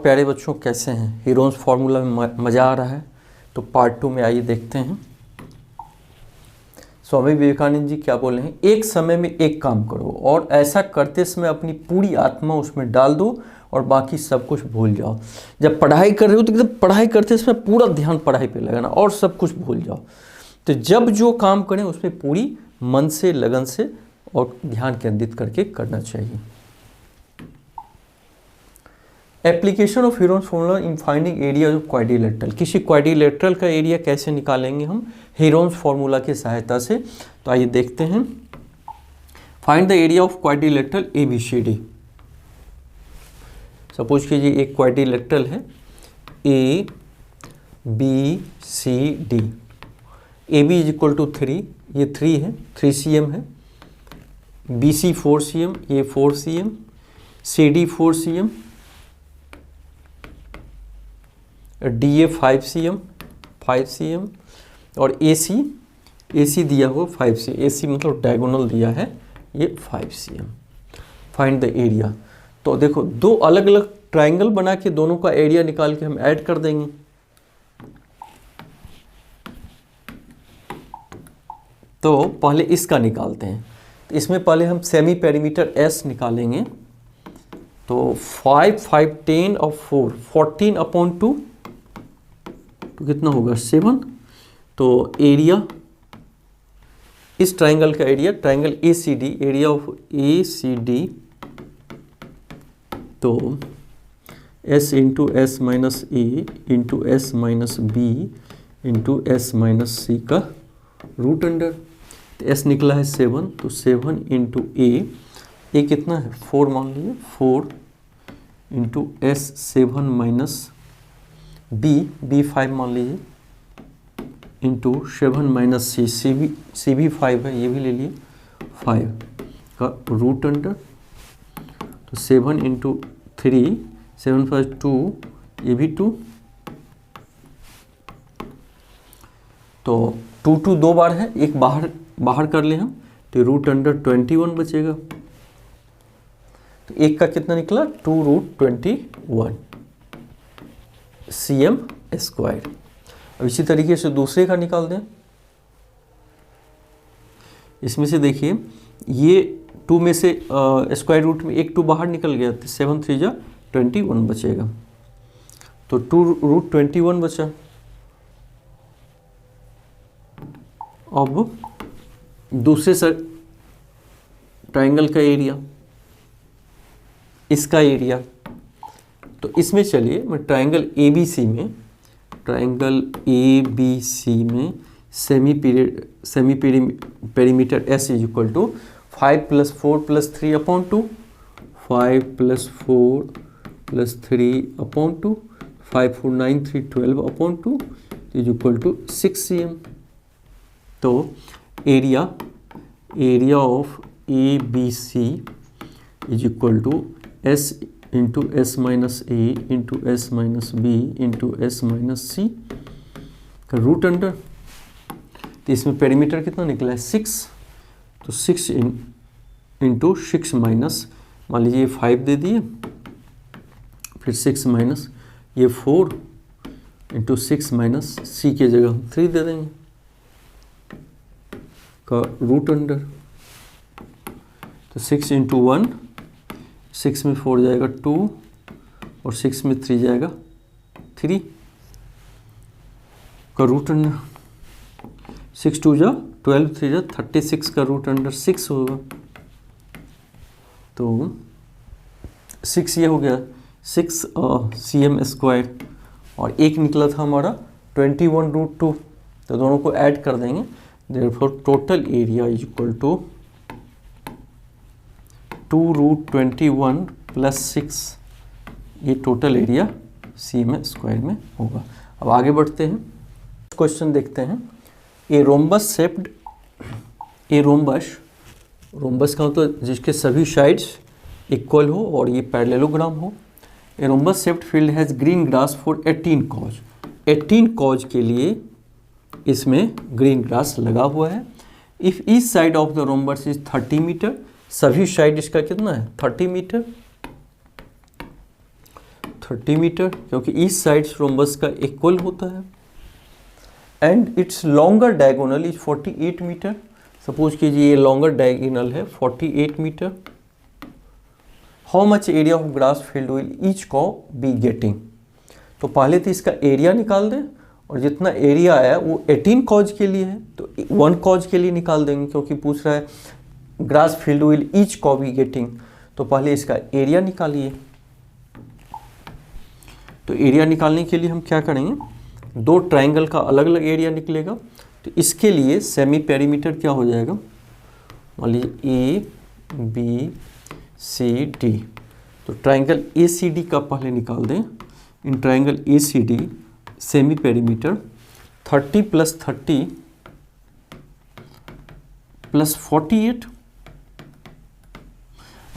प्यारे बच्चों, कैसे हैं? हीरोन्स फार्मूला में मज़ा आ रहा है? तो पार्ट 2 में आइए देखते हैं। स्वामी विवेकानंद जी क्या बोले हैं? एक समय में एक काम करो और ऐसा करते समय अपनी पूरी आत्मा उसमें डाल दो और बाकी सब कुछ भूल जाओ। जब पढ़ाई कर रहे हो तो एकदम पढ़ाई करते समय पूरा ध्यान पढ़ाई पे लगाना और सब कुछ भूल जाओ। तो जब जो काम करें उसमें पूरी मन से, लगन से और ध्यान केंद्रित करके करना चाहिए। Application of Heron's formula in finding area of quadrilateral. किसी क्वाड्रिलेटरल का एरिया कैसे निकालेंगे हम? हीरोन्स फार्मूला की सहायता से। तो आइए देखते हैं। Find the area of quadrilateral ABCD। Suppose कीजिए एक क्वाड्रिलेटरल है ABCD। AB is equal to 3, ये 3 है, 3 cm है। BC 4 cm, ये 4 cm, CD 4 cm, DA 5 cm, 5 cm और AC दिया हुआ 5 cm। AC मतलब डायगोनल दिया है, ये 5 cm। Find the area. तो देखो दो अलग अलग ट्राइंगल बना के दोनों का एरिया निकाल के हम ऐड कर देंगे। तो पहले इसका निकालते हैं। तो इसमें पहले हम सेमी पेरीमीटर S निकालेंगे। तो 5, 5, 10 और 4, 14/2 तो कितना होगा? 7। तो एरिया, इस ट्राइंगल का area, triangle ACD, area of ACD, तो S into S minus A into S minus B into S minus C का रूट अंडर। तो S निकला है 7, तो 7 इंटू A कितना है? 4 मान लीजिए, 4 इंटू S 7 माइनस B 5 मान लीजिए इंटू 7 माइनस C भी 5 है, ये भी ले लिए 5 का रूट अंडर। तो 7 इंटू 3, 7 5 2, ये भी 2। तो 2 दो बार है, एक बाहर कर ले हम, तो रूट अंडर 21 बचेगा। तो एक का कितना निकला? 2√21 cm स्क्वायर। अब इसी तरीके से दूसरे का निकाल दें। इसमें से देखिए, ये 2 में से स्क्वायर रूट में एक 2 बाहर निकल गया, तो 7 3 जा 21 बचेगा। तो 2√21 बचा। अब दूसरे सर ट्राइंगल का एरिया, इसका एरिया, तो इसमें चलिए मैं ट्राइंगल ABC में semi perimeter S is equal to 5 + 4 + 3/2, 5 + 4 + 3/2, 5 4 9 3 12/2 is equal to 6 cm। तो area of ABC is equal to S into S minus A into S minus B into S minus C का root under. तो इसमें perimeter कितना निकला है? 6। तो 6 into 6 minus, मान लीजिए 5 दे दिए, फिर 6 माइनस ये 4 इंटू 6 माइनस C की जगह हम 3 दे देंगे का रूट अंडर। तो 6 इंटू 1, 6 में 4 जाएगा 2 और 6 में 3 जाएगा 3 का रूट अंडर। 6 2 जा 12, 3 जा 36 का रूट अंडर 6 होगा। तो 6 ये हो गया 6 cm स्क्वायर, और एक निकला था हमारा 21√2। तो दोनों को ऐड कर देंगे। Therefore total area is equal to 2√21 + 6, ये टोटल एरिया cm स्क्वायर में होगा। अब आगे बढ़ते हैं, क्वेश्चन देखते हैं। रोम्बस का मतलब जिसके सभी साइड्स इक्वल हो और ये पैरेललोग्राम हो। A rhombus shaped field has green grass for 18 cows. 18 cows के लिए इसमें ग्रीन ग्रास लगा हुआ है। If each side of the rhombus is 30 metre, सभी साइड इसका कितना है? 30 मीटर। 30 मीटर, क्योंकि ईच साइड रोम्बस का इक्वल होता है, and its longer diagonal is 48 metre. Suppose कीजिए ये लॉन्गर डायगोनल है 48 metre. How much area of grass field will each कॉ बी गेटिंग। तो पहले तो इसका एरिया निकाल दें, और जितना एरिया आया वो 18 कॉज के लिए है तो 1 कॉज के लिए निकाल देंगे, क्योंकि पूछ रहा है ग्रास फील्ड विल ईच कॉ बी गेटिंग। तो पहले इसका एरिया निकालिए। तो एरिया निकालने के लिए हम क्या करेंगे, दो ट्राइंगल का अलग अलग एरिया निकलेगा। तो इसके लिए सेमी पेरीमीटर क्या हो जाएगा, मान लीजिए ए बी सी डी। तो ट्राइंगल ए सी डी का पहले निकाल दें। In triangle A C D semi perimeter 30 + 30 + 48।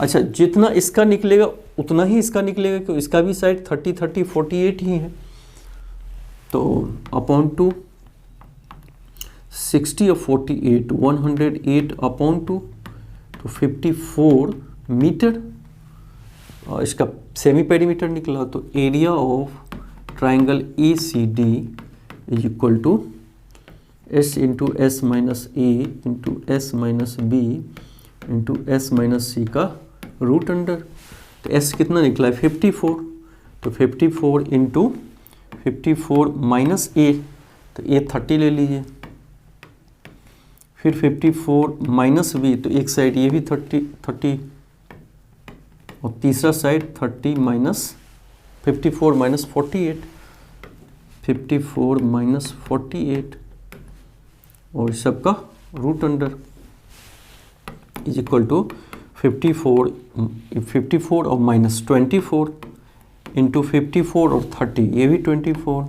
अच्छा, जितना इसका निकलेगा उतना ही इसका निकलेगा, क्योंकि इसका भी साइड 30 30 48 ही है। तो अपॉन टू 60 और 48 108 अपॉन टू, तो 54 मीटर। और इसका सेमी पेरीमीटर निकला, तो area of triangle A C D is equal to S into S minus A into S minus B into S minus C का रूट अंडर। तो S कितना निकला है 54, तो 54 इंटू 54 माइनस ए, तो ए 30 ले लीजिए। फिर 54 माइनस बी, तो एक साइड ये भी 30 और तीसरा साइड 30 माइनस 54 माइनस 48, 54 माइनस 48 और सबका root under is equal to 54 और माइनस 24 इंटू 54 और 30, ये भी 24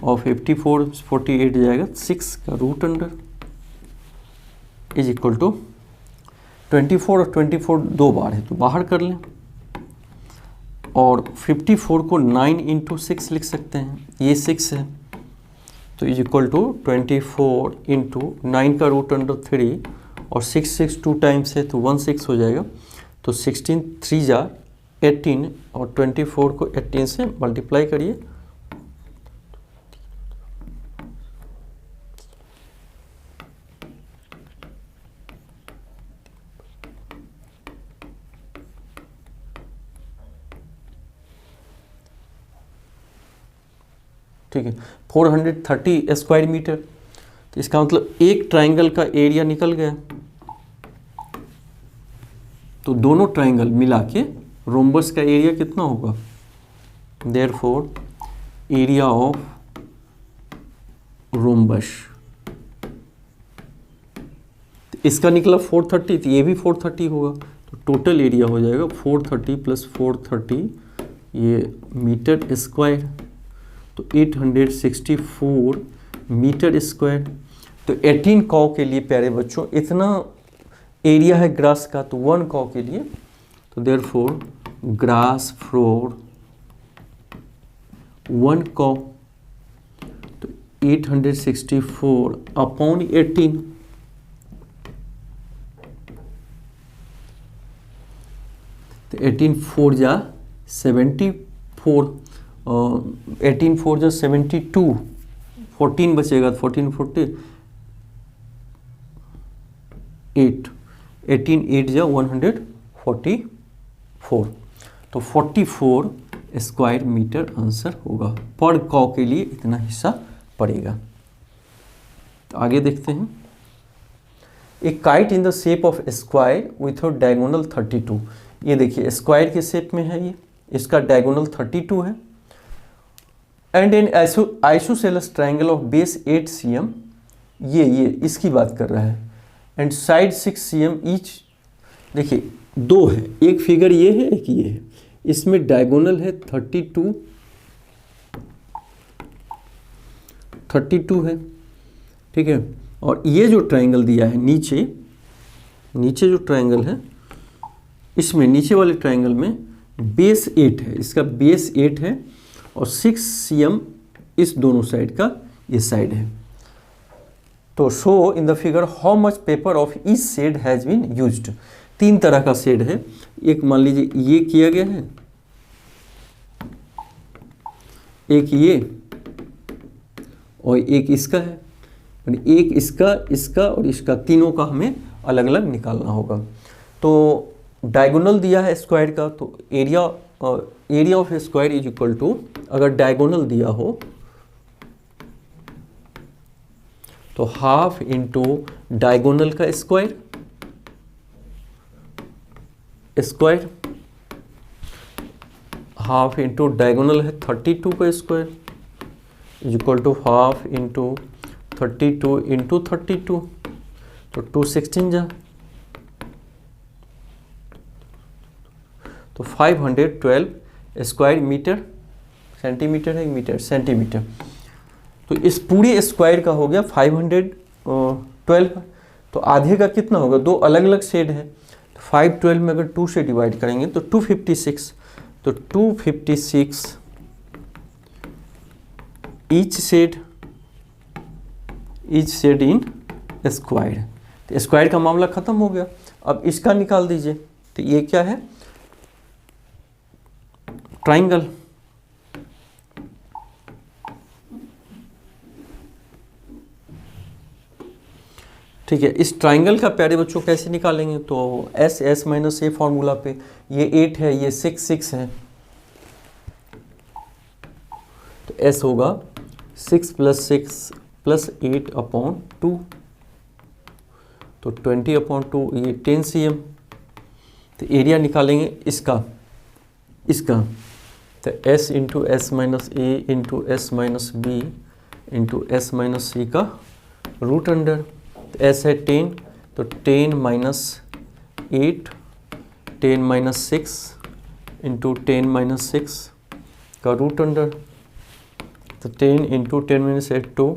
और 54 48 जाएगा 6 का root under is equal to 24 और 24 दो बार है तो बाहर कर लें, और 54 को 9 इंटू 6 लिख सकते हैं, ये 6 है, तो इज इक्वल टू 24 इंटू 9 का रूट अंडर 3 और 6 2 टाइम्स है तो 16 हो जाएगा। तो 16 3 जा 18 और 24 को 18 से मल्टीप्लाई करिए, ठीक है 430 स्क्वायर मीटर। तो इसका मतलब एक ट्राइंगल का एरिया निकल गया। तो दोनों ट्राइंगल मिला के रोम्बस का एरिया कितना होगा, देयरफॉर एरिया ऑफ रोम्बस, इसका निकला 430, तो ये भी 430 होगा, तो टोटल एरिया हो जाएगा 430 + 430 ये मीटर स्क्वायर, तो 864 मीटर स्क्वायर। तो 18 कॉ के लिए प्यारे बच्चों इतना एरिया है ग्रास का, तो 1 कॉ के लिए, तो देयरफॉर ग्रास फ्लोर 1 कॉ, तो 864 अपॉन 18, तो 18 4 जा 74, 18 4 जा 72, 14 बचेगा, 14 48, 18 8 जा 144, तो 44 स्क्वायर मीटर आंसर होगा। पर कॉ के लिए इतना हिस्सा पड़ेगा। तो आगे देखते हैं, ए kite in the shape of square with diagonal 32। ये देखिए स्क्वायर के शेप में है, ये इसका डायगोनल 32 है, and N isosceles triangle of base 8 cm, ये इसकी बात कर रहा है, एंड साइड 6 cm ईच। देखिए दो है, एक फिगर ये है एक ये है, इसमें डायगोनल है 32 है, ठीक है। और ये जो ट्राइंगल दिया है नीचे जो ट्राइंगल है, इसमें नीचे वाले ट्राइंगल में बेस 8 है, इसका बेस 8 है और 6 cm इस दोनों साइड का ये साइड है। तो show in the figure how much paper of each shade has been used. 3 तरह का शेड है, एक मान लीजिए ये किया गया है, एक ये और एक इसका है, यानी एक इसका और इसका, तीनों का हमें अलग अलग निकालना होगा। तो डायगोनल दिया है स्क्वायर का, तो area of square is equal to, अगर डायगोनल दिया हो तो हाफ इंटू डायगोनल का स्क्वायर हाफ इंटू डायगोनल है 32 का square is equal to half into 32 into 32, तो 216 जा, तो 512 स्क्वायर मीटर, सेंटीमीटर है मीटर, सेंटीमीटर। तो इस पूरे स्क्वायर का हो गया 512, तो आधे का कितना होगा, दो अलग अलग शेड है, तो 512 में अगर 2 से डिवाइड करेंगे तो 256, तो 256 ईच शेड इन स्क्वायर। तो स्क्वायर का मामला खत्म हो गया। अब इसका निकाल दीजिए, तो ये क्या है, ट्राइंगल। ठीक है, इस ट्राइंगल का प्यारे बच्चों कैसे निकालेंगे, तो एस माइनस ए फॉर्मूला पे, ये 8 है, ये 6 है, तो एस होगा 6 + 6 + 8/2, तो 20/2, ये 10 cm। तो एरिया निकालेंगे इसका, तो s into S minus A into S minus B into S minus C का रूट अंडर। तो s है 10, तो 10 - 8, 10 - 6 इंटू 10 - 6 का रूट अंडर, तो 10 इंटू 10 - 8 2,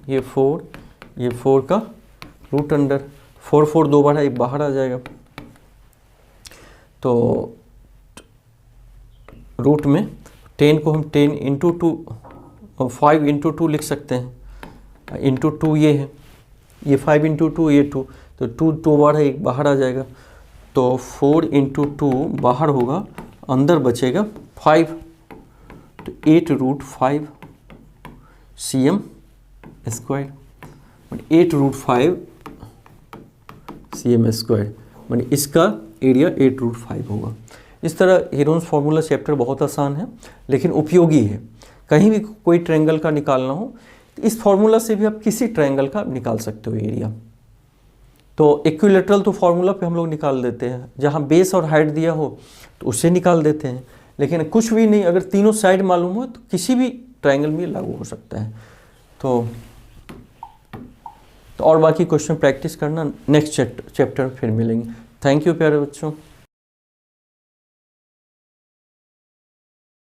ये 4 का रूट अंडर, 4 दो बार है, एक बाहर आ जाएगा, तो रूट में 10 को हम 10 इंटू 2 और 5 इंटू 2 लिख सकते हैं, इंटू 2 ये है, ये 5 इंटू 2 ये 2, तो 2 दो बार है, एक बाहर आ जाएगा, तो 4 इंटू 2 बाहर होगा, अंदर बचेगा 5, तो 8√5 cm स्क्वायर, 8√5 cm स्क्वायर, माने इसका एरिया 8√5 होगा। इस तरह हेरोन्स फार्मूला चैप्टर बहुत आसान है लेकिन उपयोगी है। कहीं भी कोई ट्रायंगल का निकालना हो तो इस फार्मूला से भी आप किसी ट्रायंगल का निकाल सकते हो एरिया। तो इक्विलेटरल तो फार्मूला पे हम लोग निकाल देते हैं, जहाँ बेस और हाइट दिया हो तो उससे निकाल देते हैं, लेकिन कुछ भी नहीं, अगर तीनों साइड मालूम हो तो किसी भी ट्रायंगल में लागू हो सकता है। तो और बाकी क्वेश्चन प्रैक्टिस करना, नेक्स्ट चैप्टर फिर मिलेंगे। थैंक यू प्यारे बच्चों।